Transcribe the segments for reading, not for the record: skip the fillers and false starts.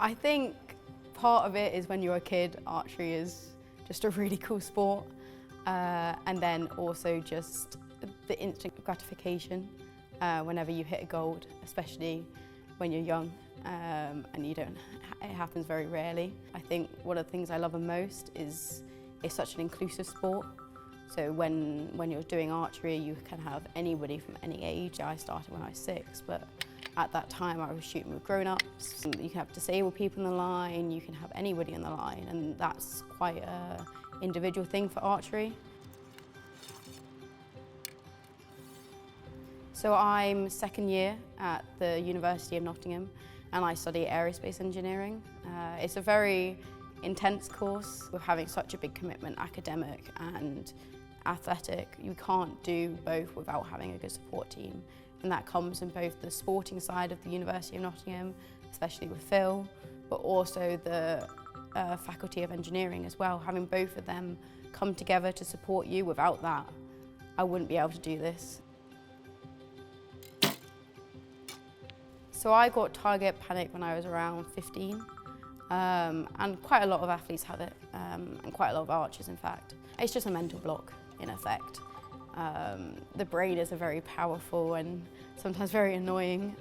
I think part of it is when you're a kid, archery is just a really cool sport. And then also just the instant gratification whenever you hit a gold, especially when you're young and it happens very rarely. I think one of the things I love the most is it's such an inclusive sport. So when you're doing archery, you can have anybody from any age. I started when I was 6, but at that time I was shooting with grown-ups. You can have disabled people in the line, you can have anybody in the line, and that's quite an individual thing for archery. So I'm second year at the University of Nottingham and I study aerospace engineering. It's a very intense course with having such a big commitment, academic and athletic. You can't do both without having a good support team. And that comes in both the sporting side of the University of Nottingham, especially with Phil, but also the Faculty of Engineering as well. Having both of them come together to support you, without that, I wouldn't be able to do this. So I got target panic when I was around 15, and quite a lot of athletes have it, and quite a lot of archers in fact. It's just a mental block in effect. The brain is a very powerful and sometimes very annoying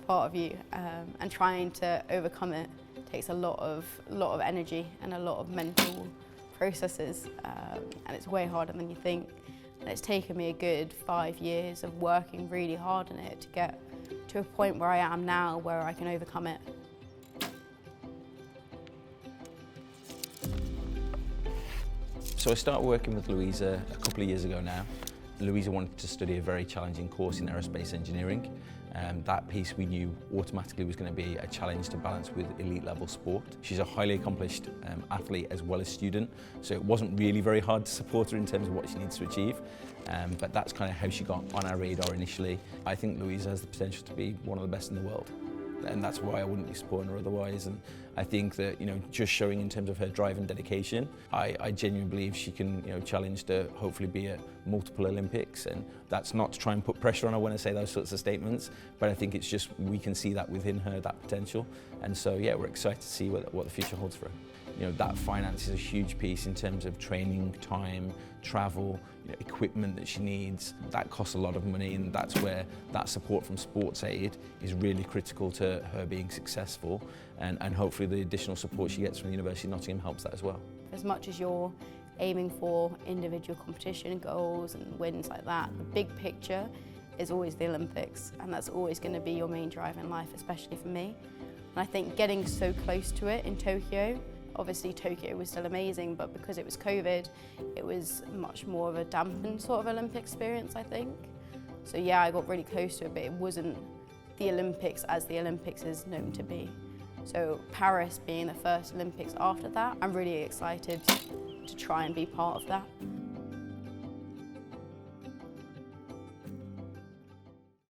part of you, and trying to overcome it takes a lot of energy and a lot of mental processes, and it's way harder than you think. And it's taken me a good 5 years of working really hard on it to get to a point where I am now, where I can overcome it. So I started working with Louisa a couple of years ago now. Louisa wanted to study a very challenging course in aerospace engineering. That piece we knew automatically was going to be a challenge to balance with elite level sport. She's a highly accomplished athlete as well as student, so it wasn't really very hard to support her in terms of what she needs to achieve. But that's kind of how she got on our radar initially. I think Louisa has the potential to be one of the best in the world, and that's why I wouldn't be supporting her otherwise. And I think that, just showing in terms of her drive and dedication, I genuinely believe she can, challenge to hopefully be at multiple Olympics. And that's not to try and put pressure on her when I say those sorts of statements, but I think it's just we can see that within her, that potential. And so yeah, we're excited to see what the future holds for her. That finance is a huge piece in terms of training, time, travel, equipment that she needs. That costs a lot of money, and that's where that support from sports aid is really critical to her being successful, and hopefully the additional support she gets from the University of Nottingham helps that as well. As much as you're aiming for individual competition goals and wins like that, the big picture is always the Olympics, and that's always going to be your main drive in life, especially for me. And I think getting so close to it in Tokyo, obviously Tokyo was still amazing, but because it was COVID, it was much more of a dampened sort of Olympic experience, I think. So yeah, I got really close to it, but it wasn't the Olympics as the Olympics is known to be. So Paris being the first Olympics after that, I'm really excited to try and be part of that.